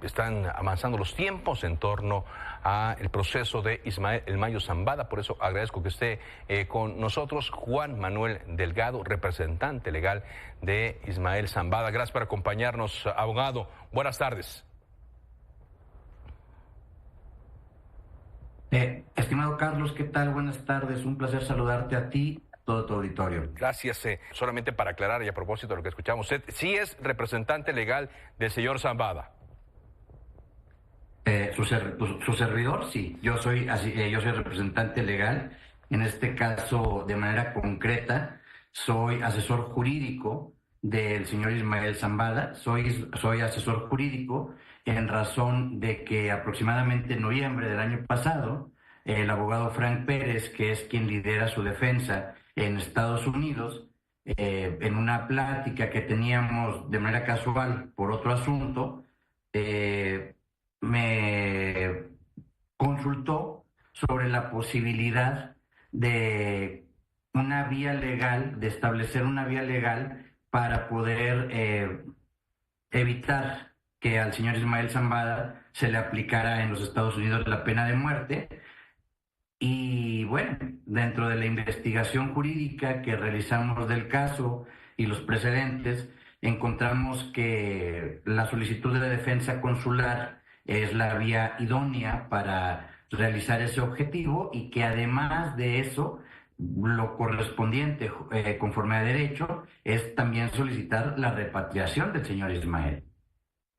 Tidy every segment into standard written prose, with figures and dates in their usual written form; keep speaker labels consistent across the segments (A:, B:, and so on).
A: están avanzando los tiempos en torno a el proceso de Ismael El Mayo Zambada. Por eso agradezco que esté con nosotros Juan Manuel Delgado, representante legal de Ismael Zambada. Gracias por acompañarnos, abogado. Buenas tardes.
B: Estimado Carlos, ¿qué tal? Buenas tardes. Un placer saludarte a ti, a todo tu auditorio.
A: Gracias. Solamente para aclarar y a propósito de lo que escuchamos, usted sí es representante legal del señor Zambada.
B: Su servidor, sí. Yo soy representante legal. En este caso, de manera concreta, soy asesor jurídico del señor Ismael Zambada. Soy asesor jurídico en razón de que aproximadamente en noviembre del año pasado, el abogado Frank Pérez, que es quien lidera su defensa en Estados Unidos, en una plática que teníamos de manera casual por otro asunto, me consultó sobre la posibilidad de una vía legal, de establecer una vía legal para poder evitar que al señor Ismael Zambada se le aplicara en los Estados Unidos la pena de muerte. Y bueno, dentro de la investigación jurídica que realizamos del caso y los precedentes, encontramos que la solicitud de defensa consular es la vía idónea para realizar ese objetivo y que además de eso, lo correspondiente conforme a derecho es también solicitar la repatriación del señor Ismael.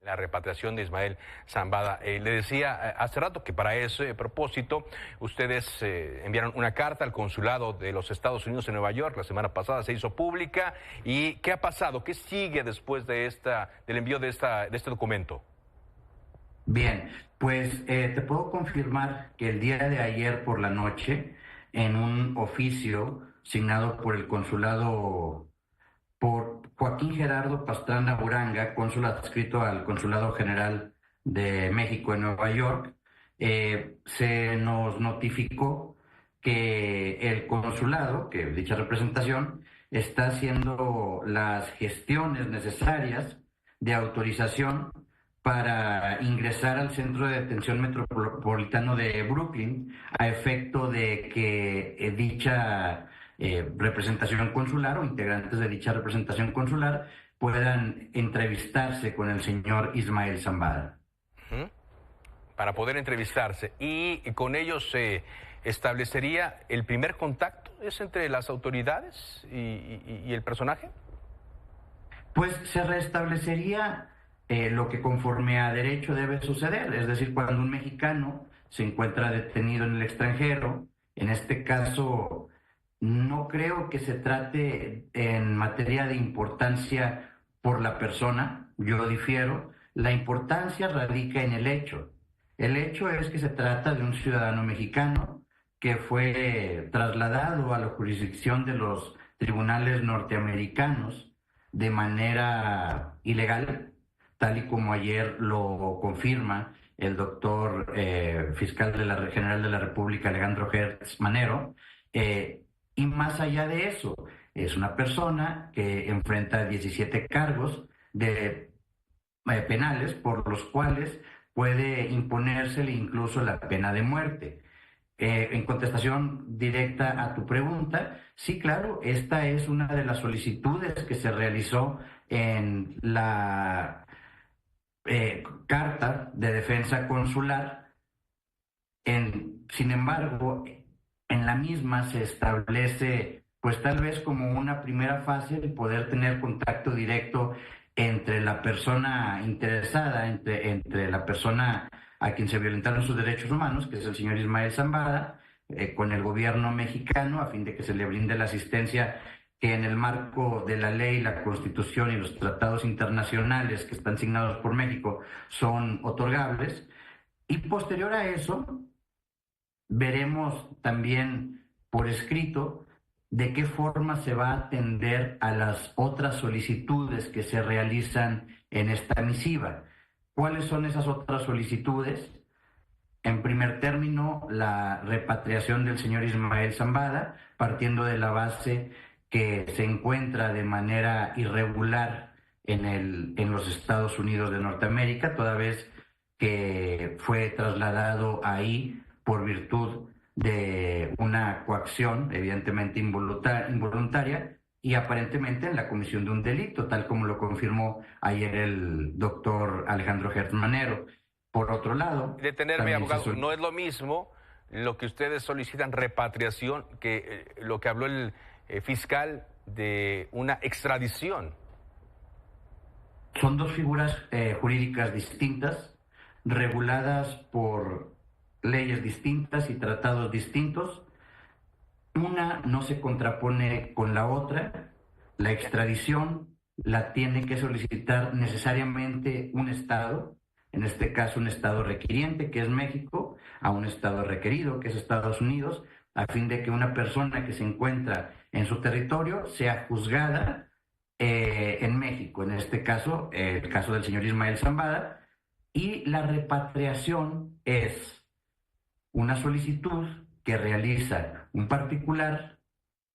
A: La repatriación de Ismael Zambada. Le decía hace rato que para ese propósito ustedes enviaron una carta al consulado de los Estados Unidos en Nueva York. La semana pasada se hizo pública. ¿Y qué ha pasado? ¿Qué sigue después de del envío de este documento?
B: Bien, pues te puedo confirmar que el día de ayer por la noche, en un oficio signado por el consulado, por Joaquín Gerardo Pastrana Uranga, cónsul adscrito al Consulado General de México en Nueva York, se nos notificó que el consulado, que dicha representación, está haciendo las gestiones necesarias de autorización para ingresar al Centro de Detención Metropolitano de Brooklyn a efecto de que dicha representación consular o integrantes de dicha representación consular puedan entrevistarse con el señor Ismael Zambada.
A: Para poder entrevistarse. ¿Y con ellos se establecería el primer contacto? ¿Es entre las autoridades y el personaje?
B: Pues se restablecería lo que conforme a derecho debe suceder, es decir, cuando un mexicano se encuentra detenido en el extranjero, en este caso no creo que se trate en materia de importancia por la persona, yo difiero, la importancia radica en el hecho. El hecho es que se trata de un ciudadano mexicano que fue trasladado a la jurisdicción de los tribunales norteamericanos de manera ilegal, tal y como ayer lo confirma el doctor fiscal general de la República, Alejandro Gertz Manero, y más allá de eso, es una persona que enfrenta 17 cargos penales por los cuales puede imponérsele incluso la pena de muerte. En contestación directa a tu pregunta, sí, claro, esta es una de las solicitudes que se realizó en la carta de defensa consular. Sin embargo, en la misma se establece, pues tal vez como una primera fase, el poder tener contacto directo entre la persona interesada, entre la persona a quien se violentaron sus derechos humanos, que es el señor Ismael Zambada, con el gobierno mexicano, a fin de que se le brinde la asistencia que en el marco de la ley, la Constitución y los tratados internacionales que están signados por México son otorgables. Y posterior a eso, veremos también por escrito de qué forma se va a atender a las otras solicitudes que se realizan en esta misiva. ¿Cuáles son esas otras solicitudes? En primer término, la repatriación del señor Ismael Zambada, partiendo de la base que se encuentra de manera irregular en los Estados Unidos de Norteamérica, toda vez que fue trasladado ahí por virtud de una coacción, evidentemente involuntaria, y aparentemente en la comisión de un delito, tal como lo confirmó ayer el doctor Alejandro Gertz Manero. Por otro lado,
A: Detenerme, abogado, no es lo mismo lo que ustedes solicitan repatriación que lo que habló el fiscal de una extradición.
B: Son dos figuras jurídicas distintas, reguladas por leyes distintas y tratados distintos. Una no se contrapone con la otra. La extradición la tiene que solicitar necesariamente un Estado, en este caso un Estado requiriente, que es México, a un Estado requerido, que es Estados Unidos, a fin de que una persona que se encuentra en su territorio sea juzgada en México, en este caso, el caso del señor Ismael Zambada, y la repatriación es una solicitud que realiza un particular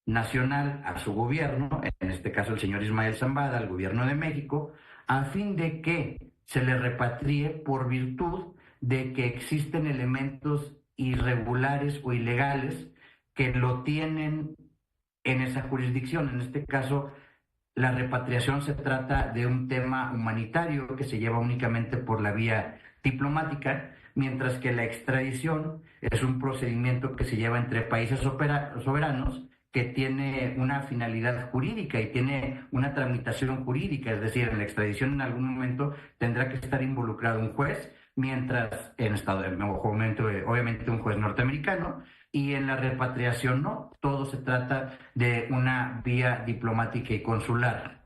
B: nacional a su gobierno, en este caso el señor Ismael Zambada, al gobierno de México, a fin de que se le repatrie por virtud de que existen elementos irregulares o ilegales que lo tienen en esa jurisdicción. En este caso, la repatriación se trata de un tema humanitario que se lleva únicamente por la vía diplomática, mientras que la extradición es un procedimiento que se lleva entre países soberanos que tiene una finalidad jurídica y tiene una tramitación jurídica, es decir, en la extradición en algún momento tendrá que estar involucrado un juez, mientras en obviamente un juez norteamericano, y en la repatriación no, todo se trata de una vía diplomática y consular.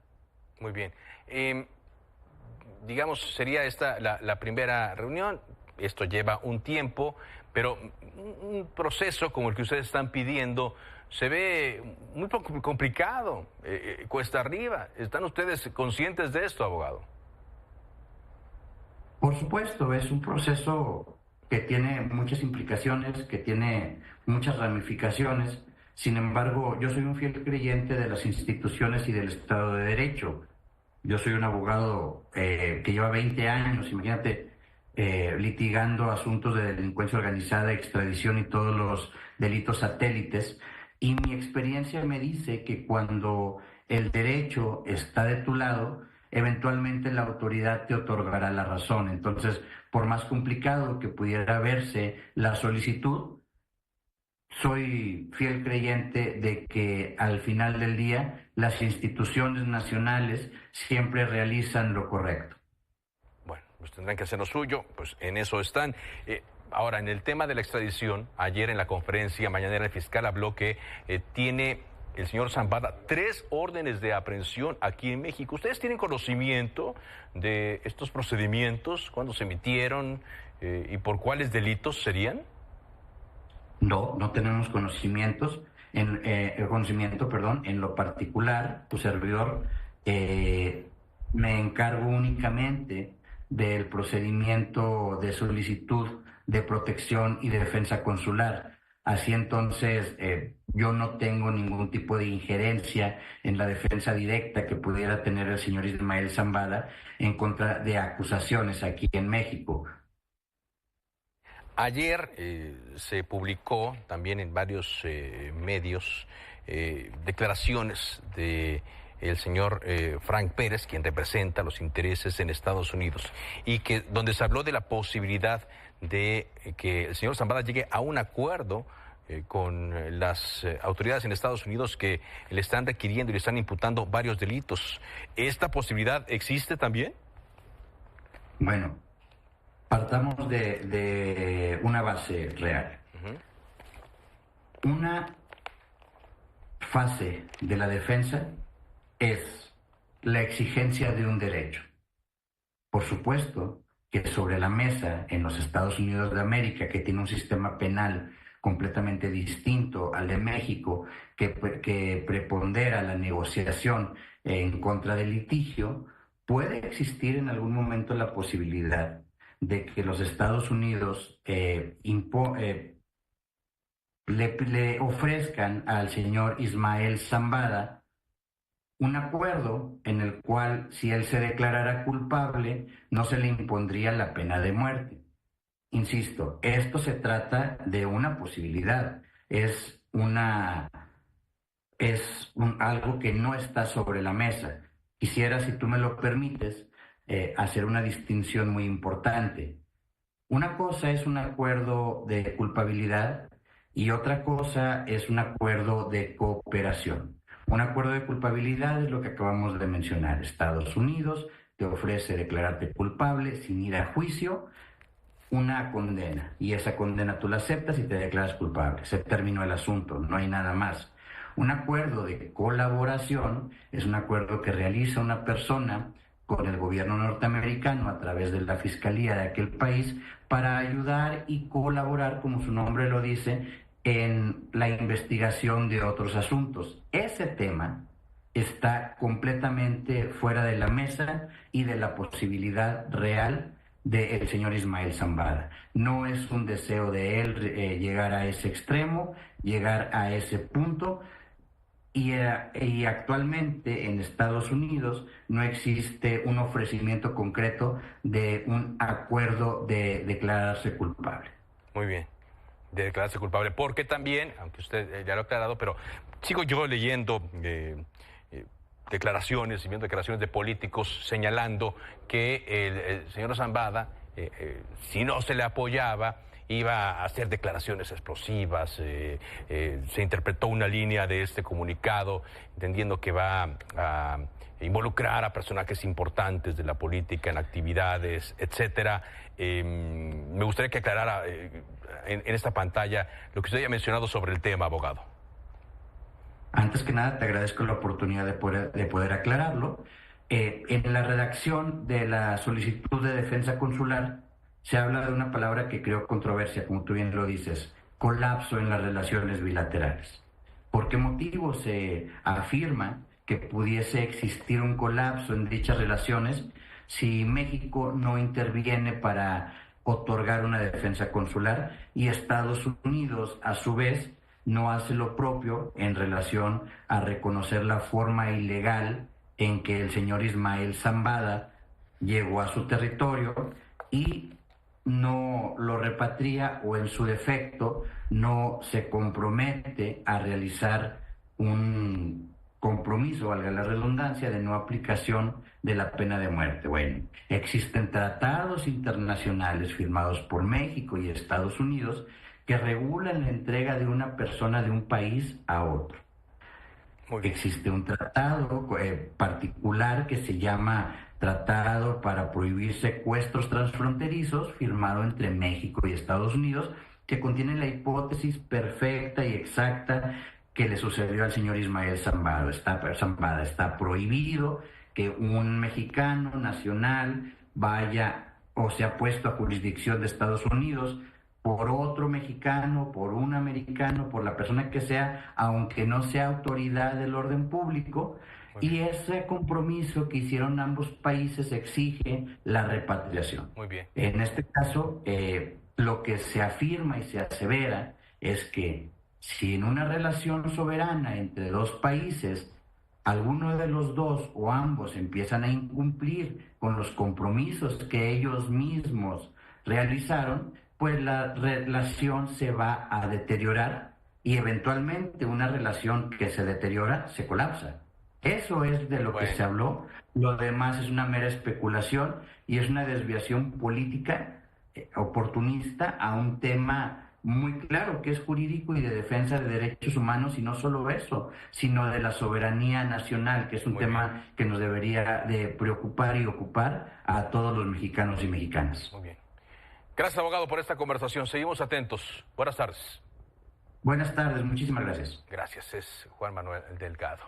A: Muy bien. Digamos, sería esta la primera reunión, esto lleva un tiempo, pero un proceso como el que ustedes están pidiendo se ve muy complicado, cuesta arriba. ¿Están ustedes conscientes de esto, abogado?
B: Por supuesto, es un proceso que tiene muchas implicaciones, que tiene muchas ramificaciones. Sin embargo, yo soy un fiel creyente de las instituciones y del Estado de Derecho. Yo soy un abogado que lleva 20 años, imagínate, litigando asuntos de delincuencia organizada, extradición y todos los delitos satélites. Y mi experiencia me dice que cuando el derecho está de tu lado, eventualmente la autoridad te otorgará la razón. Entonces, por más complicado que pudiera verse la solicitud, soy fiel creyente de que al final del día las instituciones nacionales siempre realizan lo correcto.
A: Bueno, pues tendrán que hacer lo suyo, pues en eso están. Ahora, en el tema de la extradición, ayer en la conferencia mañanera el fiscal habló que tiene el señor Zambada 3 órdenes de aprehensión aquí en México. ¿Ustedes tienen conocimiento de estos procedimientos? ¿Cuándo se emitieron? ¿Y por cuáles delitos serían?
B: No, no tenemos conocimiento, en lo particular, tu servidor, me encargo únicamente del procedimiento de solicitud de protección y de defensa consular. Así entonces, yo no tengo ningún tipo de injerencia en la defensa directa que pudiera tener el señor Ismael Zambada en contra de acusaciones aquí en México.
A: Ayer se publicó también en varios medios declaraciones de el señor Frank Pérez, quien representa los intereses en Estados Unidos, y que donde se habló de la posibilidad de que el señor Zambada llegue a un acuerdo con las autoridades en Estados Unidos que le están requiriendo y le están imputando varios delitos. ¿Esta posibilidad existe también?
B: Bueno, partamos de una base real. Una fase de la defensa es la exigencia de un derecho. Por supuesto que sobre la mesa en los Estados Unidos de América, que tiene un sistema penal completamente distinto al de México, que prepondera la negociación en contra del litigio, puede existir en algún momento la posibilidad de que los Estados Unidos le ofrezcan al señor Ismael Zambada un acuerdo en el cual si él se declarara culpable no se le impondría la pena de muerte. Insisto, esto se trata de una posibilidad, algo que no está sobre la mesa. Quisiera, si tú me lo permites, hacer una distinción muy importante. Una cosa es un acuerdo de culpabilidad y otra cosa es un acuerdo de cooperación. Un acuerdo de culpabilidad es lo que acabamos de mencionar. Estados Unidos te ofrece declararte culpable sin ir a juicio, una condena, y esa condena tú la aceptas y te declaras culpable. Se terminó el asunto, no hay nada más. Un acuerdo de colaboración es un acuerdo que realiza una persona con el gobierno norteamericano a través de la fiscalía de aquel país para ayudar y colaborar, como su nombre lo dice, en la investigación de otros asuntos. Ese tema está completamente fuera de la mesa y de la posibilidad real del señor Ismael Zambada. No es un deseo de él llegar a ese extremo, llegar a ese punto, y actualmente en Estados Unidos no existe un ofrecimiento concreto de un acuerdo de declararse culpable.
A: Muy bien, de declararse culpable, porque también, aunque usted ya lo ha aclarado, pero sigo yo leyendo declaraciones y viendo declaraciones de políticos señalando que el señor Zambada, si no se le apoyaba, iba a hacer declaraciones explosivas. Se interpretó una línea de este comunicado entendiendo que va a involucrar a personajes importantes de la política en actividades, etcétera. Me gustaría que aclarara en esta pantalla lo que usted haya mencionado sobre el tema, abogado.
B: Antes que nada, te agradezco la oportunidad de poder aclararlo. En la redacción de la solicitud de defensa consular se habla de una palabra que creó controversia, como tú bien lo dices: colapso en las relaciones bilaterales. ¿Por qué motivo se afirma que pudiese existir un colapso en dichas relaciones si México no interviene para otorgar una defensa consular y Estados Unidos, a su vez, no hace lo propio en relación a reconocer la forma ilegal en que el señor Ismael Zambada llegó a su territorio y no lo repatria, o en su defecto no se compromete a realizar un compromiso, valga la redundancia, de no aplicación de la pena de muerte? Bueno, existen tratados internacionales firmados por México y Estados Unidos que regulan la entrega de una persona de un país a otro. Existe un tratado particular que se llama Tratado para Prohibir Secuestros Transfronterizos, firmado entre México y Estados Unidos, que contiene la hipótesis perfecta y exacta que le sucedió al señor Ismael Zambada. Está prohibido que un mexicano nacional vaya o sea puesto a jurisdicción de Estados Unidos por otro mexicano, por un americano, por la persona que sea, aunque no sea autoridad del orden público. Y ese compromiso que hicieron ambos países exige la repatriación.
A: Muy bien.
B: En este caso, lo que se afirma y se asevera es que si en una relación soberana entre dos países, alguno de los dos o ambos empiezan a incumplir con los compromisos que ellos mismos realizaron, pues la relación se va a deteriorar y eventualmente una relación que se deteriora se colapsa. Eso es de lo que se habló. Lo demás es una mera especulación y es una desviación política oportunista a un tema muy claro que es jurídico y de defensa de derechos humanos, y no solo eso, sino de la soberanía nacional, que es un tema que nos debería de preocupar y ocupar a todos los mexicanos y mexicanas.
A: Muy bien. Gracias, abogado, por esta conversación. Seguimos atentos. Buenas tardes.
B: Buenas tardes, muchísimas gracias.
A: Gracias, es Juan Manuel Delgado.